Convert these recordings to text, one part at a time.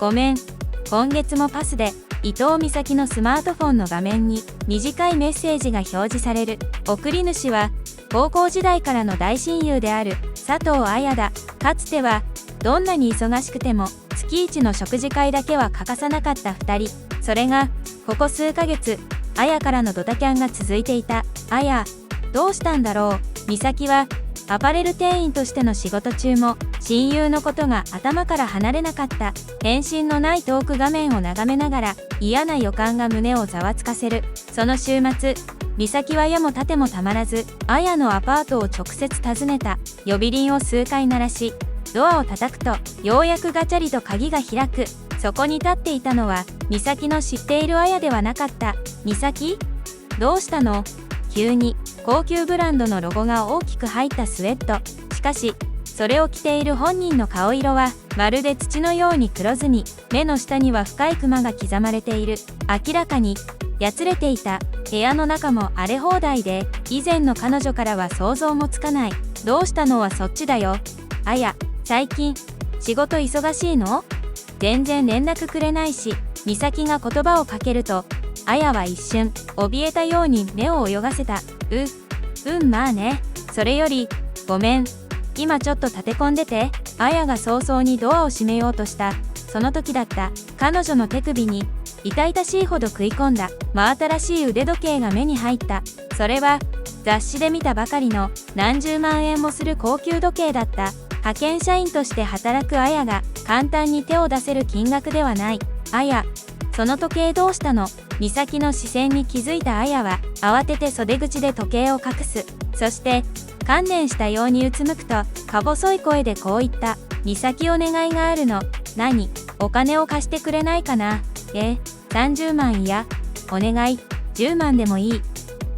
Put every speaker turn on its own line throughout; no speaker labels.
ごめん。今月もパスで、伊藤美咲のスマートフォンの画面に短いメッセージが表示される。送り主は、高校時代からの大親友である佐藤綾だ。かつては、どんなに忙しくても、月一の食事会だけは欠かさなかった2人。それが、ここ数ヶ月、綾からのドタキャンが続いていた。綾、どうしたんだろう。美咲は、アパレル店員としての仕事中も、親友のことが頭から離れなかった。返信のないトーク画面を眺めながら、嫌な予感が胸をざわつかせる。その週末、美咲は矢も盾もたまらず、綾のアパートを直接訪ねた。呼び鈴を数回鳴らし、ドアを叩くと、ようやくガチャリと鍵が開く。そこに立っていたのは、美咲の知っている綾ではなかった。美咲？どうしたの？急に、高級ブランドのロゴが大きく入ったスウェット。しかし、それを着ている本人の顔色は、まるで土のように黒ずみ、目の下には深いクマが刻まれている。明らかに、やつれていた。部屋の中も荒れ放題で、以前の彼女からは想像もつかない。どうしたのはそっちだよ。綾、最近、仕事忙しいの？全然連絡くれないし、美咲が言葉をかけると、綾は一瞬、怯えたように目を泳がせた。まあね。それより、ごめん。今ちょっと立て込んでて。綾が早々にドアを閉めようとした。その時だった。彼女の手首に、痛々しいほど食い込んだ、真新しい腕時計が目に入った。それは、雑誌で見たばかりの、何十万円もする高級時計だった。派遣社員として働く綾が、簡単に手を出せる金額ではない。綾、その時計どうしたの？美咲の視線に気づいた綾は、慌てて袖口で時計を隠す。そして、観念したようにうつむくと、か細い声でこう言った。美咲お願いがあるの。何？お金を貸してくれないかな？30万いや、お願い、10万でもいい。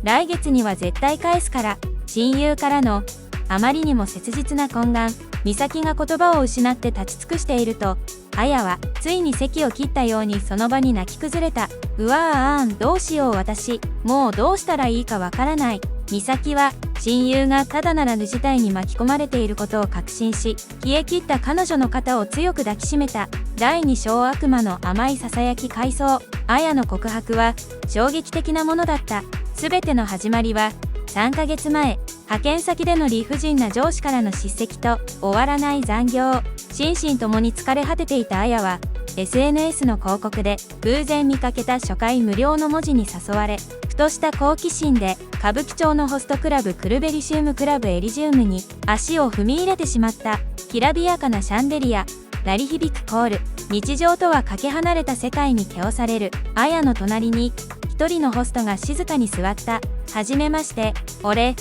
来月には絶対返すから。親友からの、あまりにも切実な懇願。美咲が言葉を失って立ち尽くしていると、綾はついに席を切ったようにその場に泣き崩れた。うわーどうしよう私、もうどうしたらいいかわからない。美咲は親友がただならぬ事態に巻き込まれていることを確信し、冷え切った彼女の肩を強く抱きしめた。第二小悪魔の甘いささやき回想。綾の告白は衝撃的なものだった。すべての始まりは3ヶ月前、派遣先での理不尽な上司からの叱責と終わらない残業。心身ともに疲れ果てていた綾は、SNS の広告で偶然見かけた初回無料の文字に誘われ、ふとした好奇心で歌舞伎町のホストクラブクルベリシウムクラブエリジウムに足を踏み入れてしまった。きらびやかなシャンデリア、鳴り響くコール、日常とはかけ離れた世界に気をされる綾の隣に、一人のホストが静かに座った。はじめまして、俺、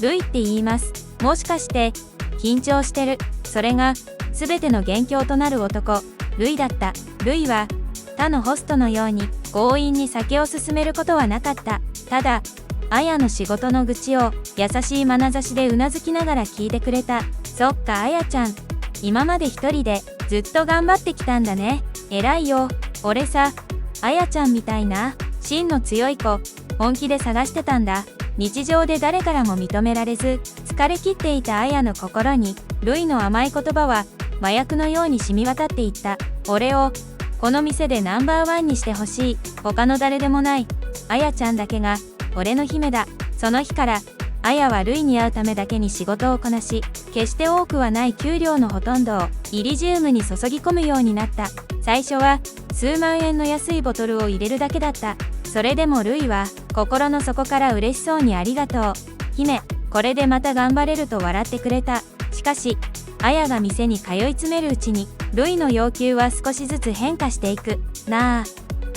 ルイって言います。もしかして、緊張してる。それが、すべての元凶となる男、ルイだった。ルイは、他のホストのように、強引に酒を勧めることはなかった。ただ、綾の仕事の愚痴を、優しい眼差しでうなずきながら聞いてくれた。そっか綾ちゃん、今まで一人で、ずっと頑張ってきたんだね。偉いよ。俺さ、綾ちゃんみたいな、芯の強い子、本気で探してたんだ。日常で誰からも認められず、疲れ切っていた綾の心に、ルイの甘い言葉は、麻薬のように染み渡っていった。俺を、この店でナンバーワンにしてほしい。他の誰でもない。綾ちゃんだけが、俺の姫だ。その日から、綾はルイに会うためだけに仕事をこなし、決して多くはない給料のほとんどを、イリジウムに注ぎ込むようになった。最初は、数万円の安いボトルを入れるだけだった。それでもルイは、心の底から嬉しそうにありがとう。姫、これでまた頑張れると笑ってくれた。しかし、綾が店に通い詰めるうちに、ルイの要求は少しずつ変化していく。なあ、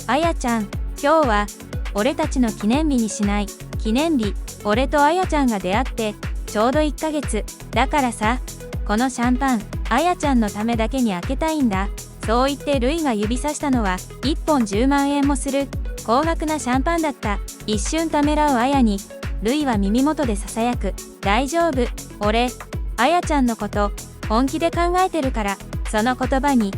綾ちゃん、今日は、俺たちの記念日にしない？記念日、俺と綾ちゃんが出会って、ちょうど1ヶ月。だからさ、このシャンパン、綾ちゃんのためだけに開けたいんだ。そう言ってルイが指さしたのは、1本10万円もする、高額なシャンパンだった。一瞬ためらう綾に、ルイは耳元で囁く。大丈夫。俺、綾ちゃんのこと、本気で考えてるから。その言葉に、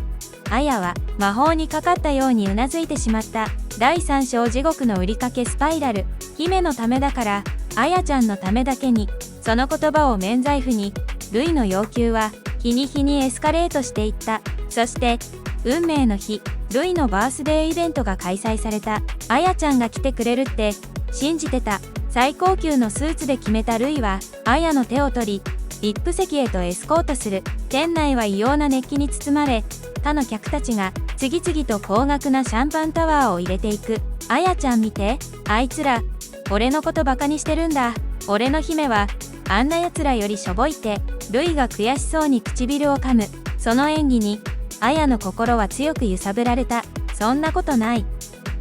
綾は魔法にかかったようにうなずいてしまった。第3章地獄の売りかけスパイラル。姫のためだから、綾ちゃんのためだけに。その言葉を免罪符に、ルイの要求は、日に日にエスカレートしていった。そして、運命の日、ルイのバースデーイベントが開催された。あやちゃんが来てくれるって信じてた。最高級のスーツで決めたルイはあやの手を取り、VIP席へとエスコートする。店内は異様な熱気に包まれ、他の客たちが次々と高額なシャンパンタワーを入れていく。あやちゃん見て、あいつら俺のことバカにしてるんだ。俺の姫はあんな奴らよりしょぼいって。ルイが悔しそうに唇を噛む。その演技にあやの心は強く揺さぶられた。そんなことない。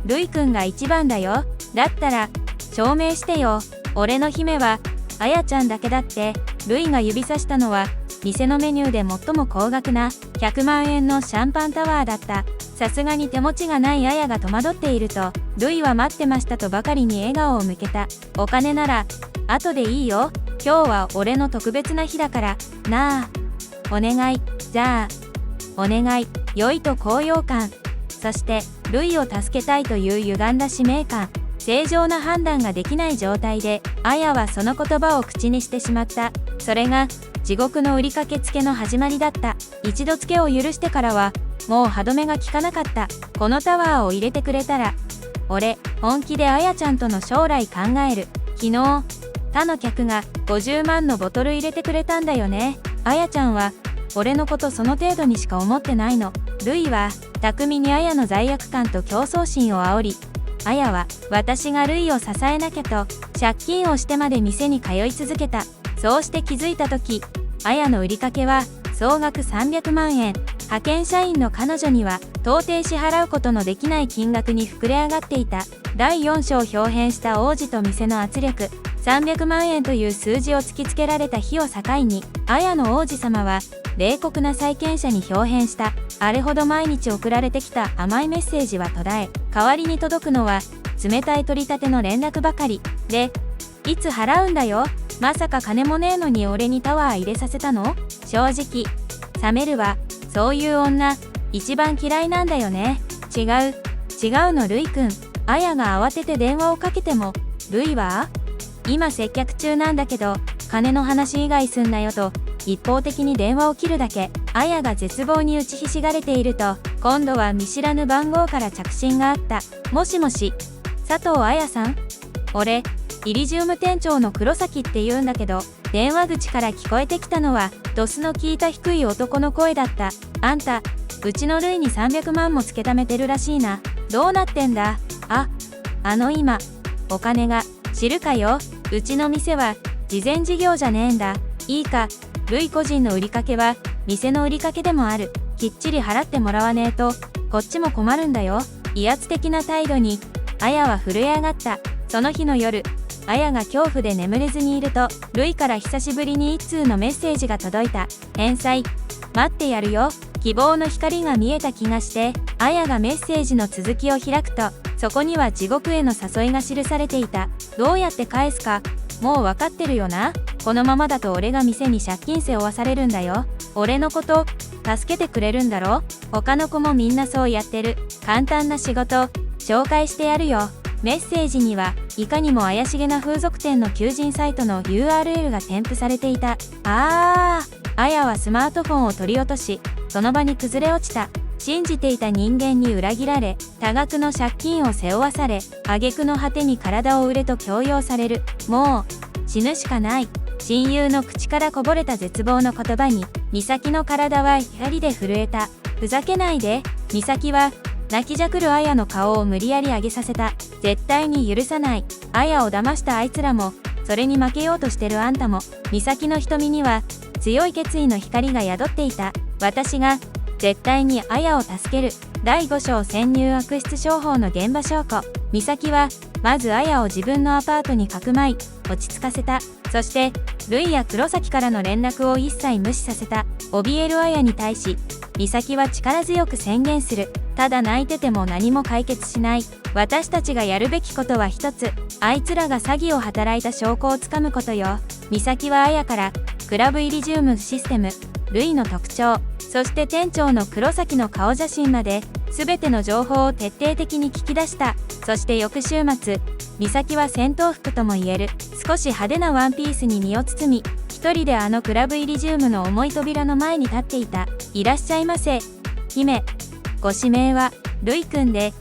ルイくんが一番だよ。だったら証明してよ。俺の姫はあやちゃんだけだって。ルイが指さしたのは店のメニューで最も高額な100万円のシャンパンタワーだった。さすがに手持ちがないあやが戸惑っていると、ルイは待ってましたとばかりに笑顔を向けた。お金なら後でいいよ。今日は俺の特別な日だからなあ。お願い。じゃあお願い。良いと高揚感。そしてルイを助けたいという歪んだ使命感。正常な判断ができない状態であやはその言葉を口にしてしまった。それが地獄の売りかけつけの始まりだった。一度つけを許してからはもう歯止めが効かなかった。このタワーを入れてくれたら俺本気であやちゃんとの将来考える。昨日他の客が50万のボトル入れてくれたんだよね。あやちゃんは俺のことその程度にしか思ってないの。ルイは巧みにあやの罪悪感と競争心を煽り、あやは私がルイを支えなきゃと借金をしてまで店に通い続けた。そうして気づいた時、あやの売りかけは総額300万円。派遣社員の彼女には到底支払うことのできない金額に膨れ上がっていた。第4章表変した王子と店の圧力。300万円という数字を突きつけられた日を境に、あやの王子様は冷酷な債権者に表変した。あれほど毎日送られてきた甘いメッセージは途絶え、代わりに届くのは冷たい取り立ての連絡ばかりで、いつ払うんだよ。まさか金もねえのに俺にタワー入れさせたの？正直冷めるわ。そういう女一番嫌いなんだよね。違うのルイくん。あやが慌てて電話をかけても、ルイは今接客中なんだけど金の話以外すんなよと一方的に電話を切るだけ。あやが絶望に打ちひしがれていると、今度は見知らぬ番号から着信があった。もしもし、佐藤あやさん？俺イリジウム店長の黒崎って言うんだけど。電話口から聞こえてきたのはドスの効いた低い男の声だった。あんたうちのルイに300万もつけためてるらしいな。どうなってんだ？今お金が。知るかよ。うちの店は慈善事業じゃねえんだ。いいか、ルイ個人の売りかけは店の売りかけでもある。きっちり払ってもらわねえとこっちも困るんだよ。威圧的な態度にあやは震え上がった。その日の夜、あやが恐怖で眠れずにいると、ルイから久しぶりに一通のメッセージが届いた。返済待ってやるよ。希望の光が見えた気がして、あやがメッセージの続きを開くと、そこには地獄への誘いが記されていた。どうやって返すかもう分かってるよな。このままだと俺が店に借金背負わされるんだよ。俺のこと助けてくれるんだろ。他の子もみんなそうやってる。簡単な仕事紹介してやるよ。メッセージにはいかにも怪しげな風俗店の求人サイトの URL が添付されていた。あやはスマートフォンを取り落とし、その場に崩れ落ちた。信じていた人間に裏切られ、多額の借金を背負わされ、挙句の果てに体を売れと強要される。もう死ぬしかない。親友の口からこぼれた絶望の言葉に、美咲の体は光で震えた。ふざけないで。美咲は泣きじゃくるあやの顔を無理やり上げさせた。絶対に許さない。あやを騙したあいつらも、それに負けようとしてるあんたも。美咲の瞳には強い決意の光が宿っていた。私が絶対にあやを助ける。第5章潜入悪質商法の現場証拠。美咲はまずあやを自分のアパートにかくまい、落ち着かせた。そしてルイや黒崎からの連絡を一切無視させた。怯えるあやに対し、美咲は力強く宣言する。ただ泣いてても何も解決しない。私たちがやるべきことは一つ。あいつらが詐欺を働いた証拠をつかむことよ。美咲はあやからクラブイリジウムシステム、ルイの特徴、そして店長の黒崎の顔写真まで全ての情報を徹底的に聞き出した。そして翌週末、美咲は戦闘服ともいえる少し派手なワンピースに身を包み、一人であのクラブイリジウムの重い扉の前に立っていた。いらっしゃいませ、姫。ご指名はルイくんで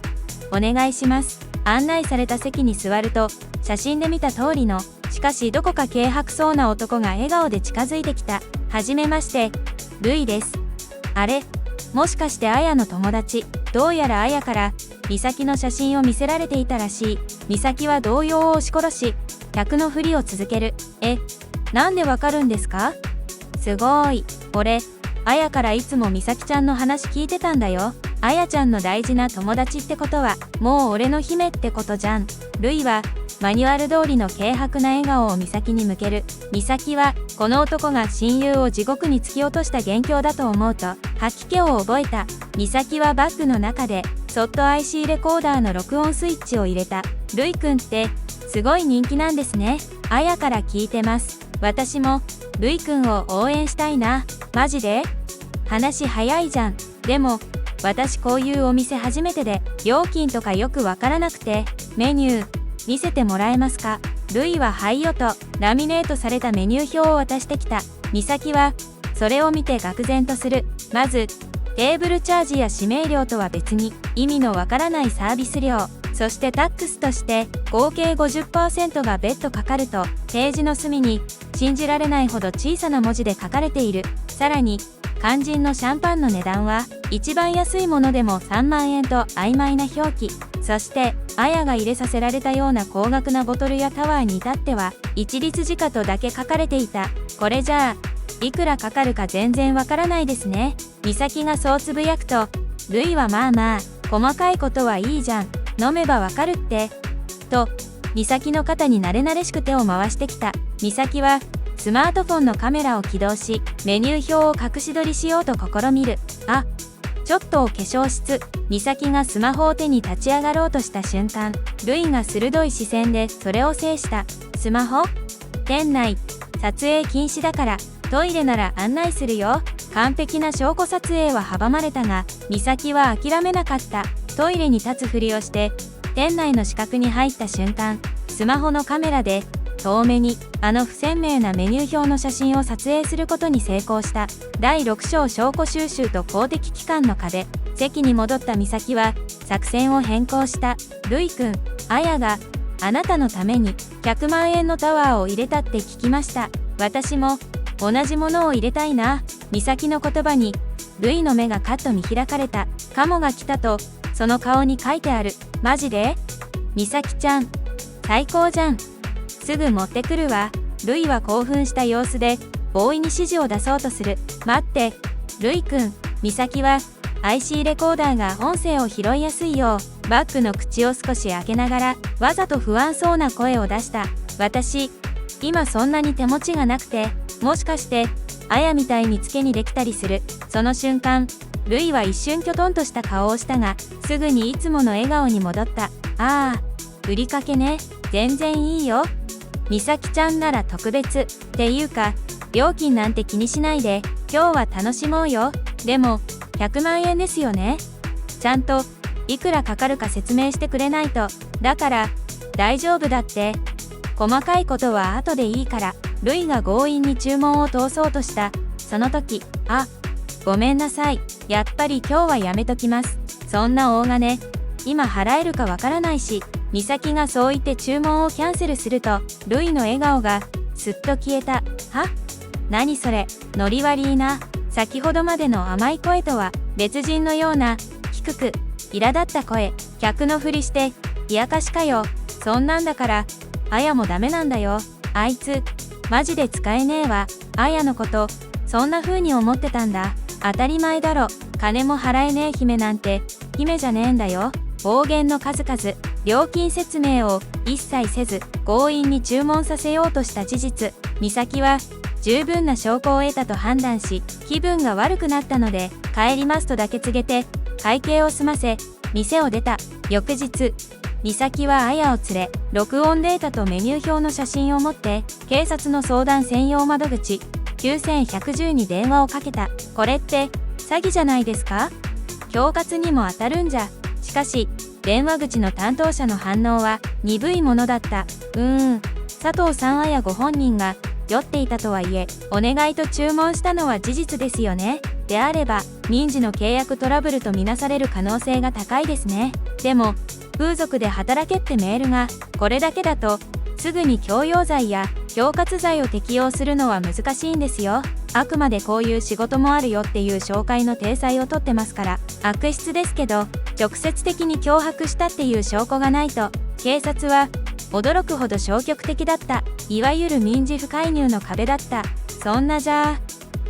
お願いします。案内された席に座ると、写真で見た通りの、しかしどこか軽薄そうな男が笑顔で近づいてきた。はじめまして、ルイです。あれ、もしかしてあやの友達。どうやらあやから美咲の写真を見せられていたらしい。美咲は動揺を押し殺し、客のふりを続ける。なんでわかるんですか？すごい。俺、あやからいつも美咲ちゃんの話聞いてたんだよ。あやちゃんの大事な友達ってことは、もう俺の姫ってことじゃん。ルイは、マニュアル通りの軽薄な笑顔を美咲に向ける。美咲は、この男が親友を地獄に突き落とした元凶だと思うと、吐き気を覚えた。美咲はバッグの中で、そっと IC レコーダーの録音スイッチを入れた。ルイくんって、すごい人気なんですね。あやから聞いてます。私も、ルイくんを応援したいな。マジで？話早いじゃん。でも、私こういうお店初めてで、料金とかよくわからなくて、メニュー、見せてもらえますか？ルイははいよと、ラミネートされたメニュー表を渡してきた。美咲は、それを見て愕然とする。まず、テーブルチャージや指名料とは別に、意味のわからないサービス料、そしてタックスとして、合計 50% が別途かかると、ページの隅に、信じられないほど小さな文字で書かれている。さらに、肝心のシャンパンの値段は、一番安いものでも3万円と曖昧な表記。そして、あやが入れさせられたような高額なボトルやタワーに至っては、一律時価とだけ書かれていた。これじゃあ、いくらかかるか全然わからないですね。美咲がそうつぶやくと、ルイはまあまあ、細かいことはいいじゃん。飲めばわかるって。と、美咲の肩に慣れ慣れしく手を回してきた。美咲は、スマートフォンのカメラを起動し、メニュー表を隠し撮りしようと試みる。あ、ちょっと化粧室。美咲がスマホを手に立ち上がろうとした瞬間、ルイが鋭い視線でそれを制した。スマホ？店内、撮影禁止だから、トイレなら案内するよ。完璧な証拠撮影は阻まれたが、美咲は諦めなかった。トイレに立つふりをして、店内の死角に入った瞬間、スマホのカメラで、遠目にあの不鮮明なメニュー表の写真を撮影することに成功した。第6章証拠収集と公的機関の壁。席に戻った美咲は作戦を変更した。ルイくん、あやがあなたのために100万円のタワーを入れたって聞きました。私も同じものを入れたいな。美咲の言葉にルイの目がカッと見開かれた。カモが来たとその顔に書いてある。マジで？美咲ちゃん、最高じゃん。すぐ持ってくるわ。ルイは興奮した様子でボーイに指示を出そうとする。待って、ルイくん。美咲は IC レコーダーが音声を拾いやすいようバッグの口を少し開けながらわざと不安そうな声を出した。私、今そんなに手持ちがなくて、もしかしてあやみたいにつけにできたりする。その瞬間、ルイは一瞬きょとんとした顔をしたが、すぐにいつもの笑顔に戻った。ああ、売りかけね。全然いいよ。美咲ちゃんなら特別っていうか、料金なんて気にしないで今日は楽しもうよ。でも100万円ですよね。ちゃんといくらかかるか説明してくれないと。だから大丈夫だって。細かいことは後でいいから。ルイが強引に注文を通そうとしたその時、あ、ごめんなさい。やっぱり今日はやめときます。そんな大金今払えるかわからないし。美咲がそう言って注文をキャンセルすると、ルイの笑顔がすっと消えた。は？何それ、ノリ悪いな。先ほどまでの甘い声とは別人のような低く苛立った声。客のふりして冷やかしかよ。そんなんだからあやもダメなんだよ。あいつマジで使えねえわ。あやのことそんな風に思ってたんだ。当たり前だろ。金も払えねえ姫なんて姫じゃねえんだよ。暴言の数々。料金説明を一切せず強引に注文させようとした事実。美咲は十分な証拠を得たと判断し、気分が悪くなったので帰りますとだけ告げて会計を済ませ店を出た。翌日、美咲はあやを連れ、録音データとメニュー表の写真を持って警察の相談専用窓口9110に電話をかけた。これって詐欺じゃないですか？恐喝にも当たるんじゃ。しかし電話口の担当者の反応は鈍いものだった。佐藤さんあやご本人が酔っていたとはいえ、お願いと注文したのは事実ですよね。であれば民事の契約トラブルとみなされる可能性が高いですね。でも風俗で働けってメールがこれだけだとすぐに強要罪や恐喝罪を適用するのは難しいんですよ。あくまでこういう仕事もあるよっていう紹介の体裁をとってますから。悪質ですけど直接的に脅迫したっていう証拠がないと警察は驚くほど消極的だった。いわゆる民事不介入の壁だった。そんなじゃ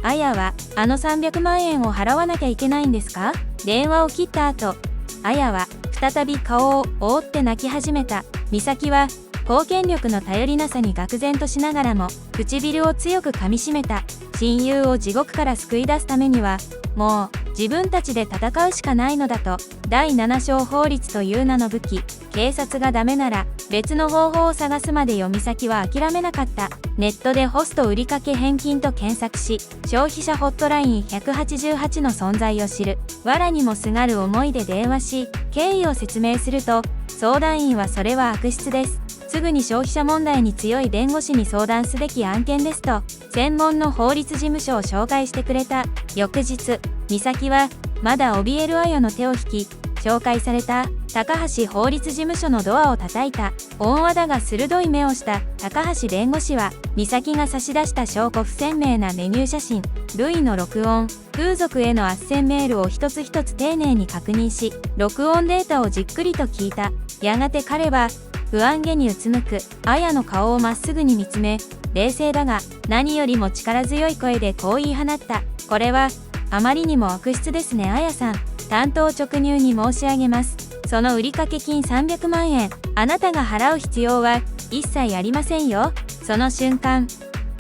あ綾はあの300万円を払わなきゃいけないんですか？電話を切った後綾は再び顔を覆って泣き始めた。美咲は公権力の頼りなさに愕然としながらも唇を強く噛みしめた。親友を地獄から救い出すためにはもう自分たちで戦うしかないのだと。第7章法律という名の武器。警察がダメなら別の方法を探すまでよ。美咲は諦めなかった。ネットでホスト売掛返金と検索し消費者ホットライン188の存在を知る。藁にもすがる思いで電話し経緯を説明すると相談員はそれは悪質です。すぐに消費者問題に強い弁護士に相談すべき案件ですと専門の法律事務所を紹介してくれた。翌日美咲はまだ怯える綾の手を引き紹介された高橋法律事務所のドアを叩いた。大和田が鋭い目をした高橋弁護士は美咲が差し出した証拠不鮮明なメニュー写真類の録音風俗への斡旋メールを一つ一つ丁寧に確認し録音データをじっくりと聞いた。やがて彼は不安げにうつむく綾の顔をまっすぐに見つめ冷静だが何よりも力強い声でこう言い放った。これはあまりにも悪質ですね綾さん。単刀直入に申し上げます。その売掛金300万円あなたが払う必要は一切ありませんよ。その瞬間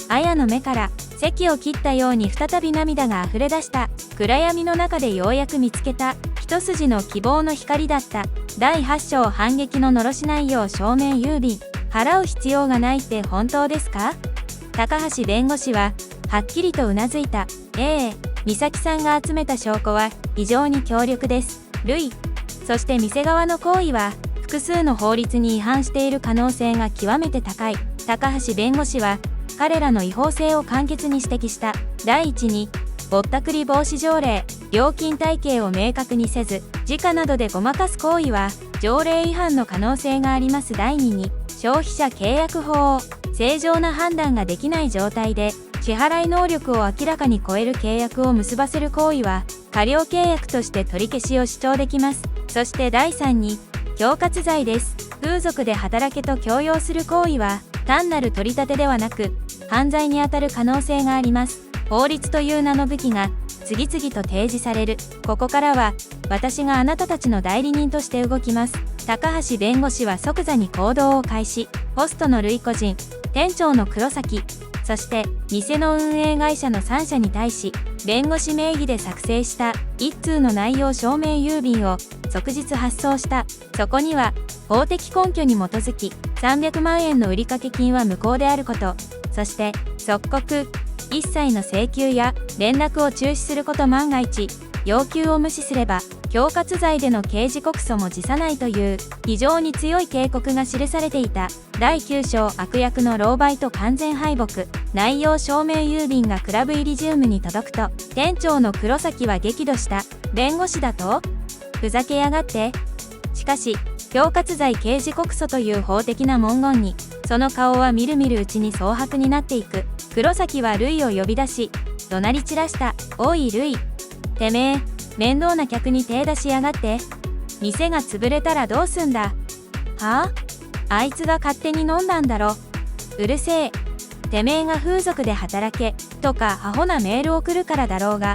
綾の目から堰を切ったように再び涙があふれ出した。暗闇の中でようやく見つけた一筋の希望の光だった。第8章反撃ののろし内容証明郵便。払う必要がないって本当ですか？高橋弁護士ははっきりとうなずいた。ええ、美咲さんが集めた証拠は非常に強力です。類そして店側の行為は複数の法律に違反している可能性が極めて高い。高橋弁護士は彼らの違法性を簡潔に指摘した。第一にぼったくり防止条例料金体系を明確にせず時価などでごまかす行為は条例違反の可能性があります。第2に消費者契約法を正常な判断ができない状態で支払い能力を明らかに超える契約を結ばせる行為は過料契約として取り消しを主張できます。そして第3に恐喝罪です。風俗で働けと強要する行為は単なる取り立てではなく犯罪にあたる可能性があります。法律という名の武器が次々と提示される。ここからは私があなたたちの代理人として動きます。高橋弁護士は即座に行動を開始。ホストの類個人、店長の黒崎、そして店の運営会社の3社に対し弁護士名義で作成した1通の内容証明郵便を即日発送した。そこには法的根拠に基づき300万円の売掛金は無効であること、そして即刻一切の請求や連絡を中止すること。万が一要求を無視すれば恐喝罪での刑事告訴も辞さないという非常に強い警告が記されていた。第9章悪役の狼狽と完全敗北。内容証明郵便がクラブイリジウムに届くと店長の黒崎は激怒した。弁護士だとふざけやがって。しかし恐喝罪刑事告訴という法的な文言にその顔はみるみるうちに蒼白になっていく。黒崎はルイを呼び出し怒鳴り散らした。おいルイ、てめえ面倒な客に手出しやがって。店が潰れたらどうすんだ。はあ、あいつが勝手に飲んだんだろ。うるせえ。てめえが風俗で働けとかアホなメール送るからだろうが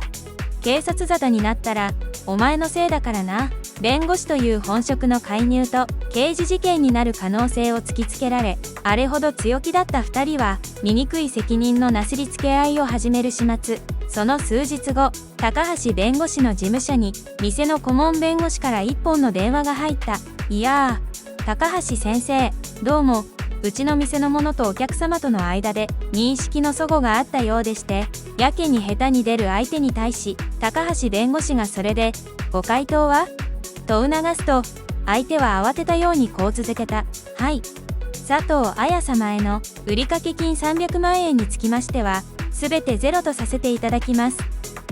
警察沙汰になったらお前のせいだからな。弁護士という本職の介入と刑事事件になる可能性を突きつけられあれほど強気だった2人は醜い責任のなすりつけ合いを始める始末。その数日後高橋弁護士の事務所に店の顧問弁護士から1本の電話が入った。いやー高橋先生、どうもうちの店の者とお客様との間で認識の齟齬があったようでして、やけに下手に出る相手に対し高橋弁護士がそれでご回答はと促すと相手は慌てたようにこう続けた。はい、佐藤綾様への売掛金300万円につきましてはすべてゼロとさせていただきます。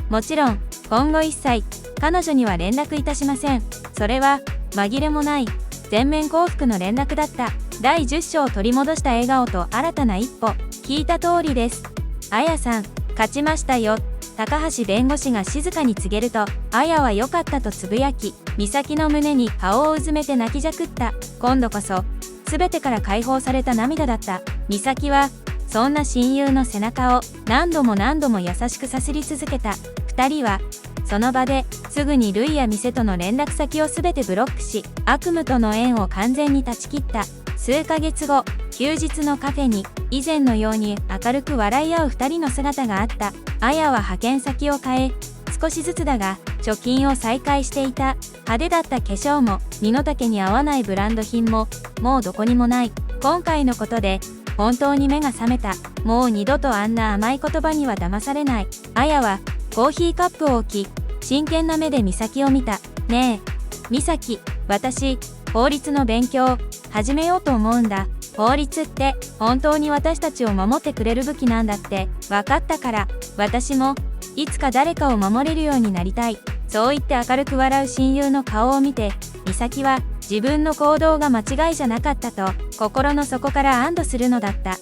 もちろん今後一切彼女には連絡いたしません。それは紛れもない全面降伏の連絡だった。第10章を取り戻した笑顔と新たな一歩。聞いた通りです。綾さん、勝ちましたよ。高橋弁護士が静かに告げると、綾は良かったとつぶやき、美咲の胸に顔をうずめて泣きじゃくった。今度こそ全てから解放された涙だった。美咲はそんな親友の背中を何度も何度も優しくさすり続けた。2人はその場ですぐにルイや店との連絡先を全てブロックし、悪夢との縁を完全に断ち切った。数ヶ月後、休日のカフェに以前のように明るく笑い合う2人の姿があった。綾は派遣先を変え、少しずつだが貯金を再開していた。派手だった化粧も身の丈に合わないブランド品ももうどこにもない。今回のことで本当に目が覚めた。もう二度とあんな甘い言葉には騙されない。綾はコーヒーカップを置き、真剣な目で美咲を見た。ねえ、美咲、私、法律の勉強始めようと思うんだ。法律って本当に私たちを守ってくれる武器なんだって分かったから、私もいつか誰かを守れるようになりたい。そう言って明るく笑う親友の顔を見て、美咲は自分の行動が間違いじゃなかったと心の底から安堵するのだった。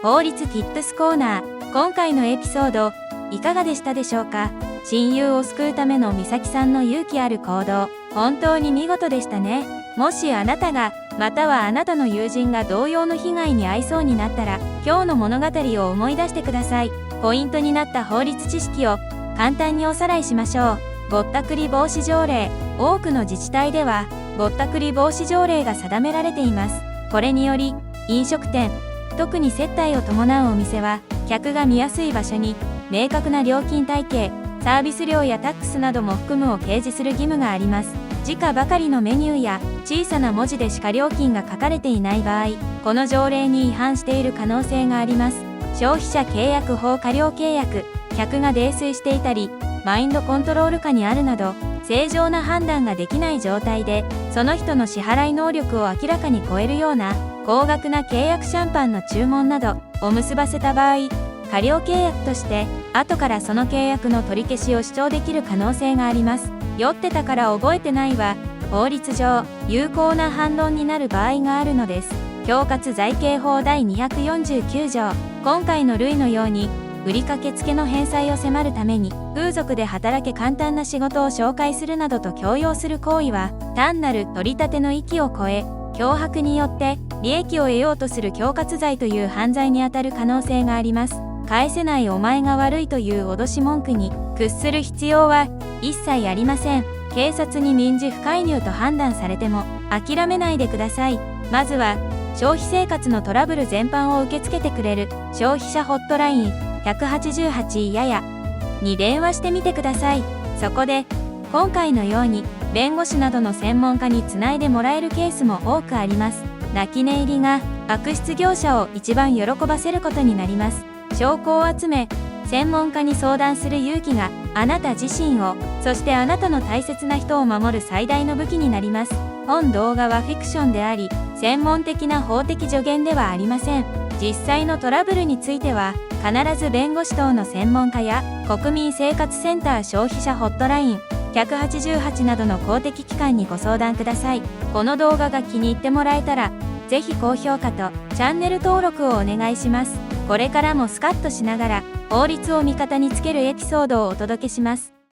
法律 Tips コーナー。今回のエピソードいかがでしたでしょうか。親友を救うための美咲さんの勇気ある行動、本当に見事でしたね。もしあなたがまたはあなたの友人が同様の被害に遭いそうになったら、今日の物語を思い出してください。ポイントになった法律知識を簡単におさらいしましょう。ぼったくり防止条例。多くの自治体ではぼったくり防止条例が定められています。これにより飲食店、特に接待を伴うお店は客が見やすい場所に明確な料金体系、サービス料やタックスなども含むを掲示する義務があります。時価ばかりのメニューや小さな文字でしか料金が書かれていない場合、この条例に違反している可能性があります。消費者契約法過料契約。客が泥酔していたり、マインドコントロール下にあるなど、正常な判断ができない状態で、その人の支払い能力を明らかに超えるような高額な契約シャンパンの注文などを結ばせた場合、過料契約として後からその契約の取り消しを主張できる可能性があります。酔ってたから覚えてないは法律上有効な反論になる場合があるのです。恐喝罪刑法第249条。今回の類のように売掛付の返済を迫るために風俗で働け簡単な仕事を紹介するなどと強要する行為は、単なる取り立ての域を超え、脅迫によって利益を得ようとする恐喝罪という犯罪にあたる可能性があります。返せないお前が悪いという脅し文句に屈する必要は一切ありません。警察に民事不介入と判断されても諦めないでください。まずは消費生活のトラブル全般を受け付けてくれる消費者ホットライン188ややに電話してみてください。そこで今回のように弁護士などの専門家につないでもらえるケースも多くあります。泣き寝入りが悪質業者を一番喜ばせることになります。証拠を集め、専門家に相談する勇気があなた自身を、そしてあなたの大切な人を守る最大の武器になります。本動画はフィクションであり、専門的な法的助言ではありません。実際のトラブルについては、必ず弁護士等の専門家や国民生活センター消費者ホットライン188などの公的機関にご相談ください。この動画が気に入ってもらえたら、ぜひ高評価とチャンネル登録をお願いします。これからもスカッとしながら法律を味方につけるエピソードをお届けします。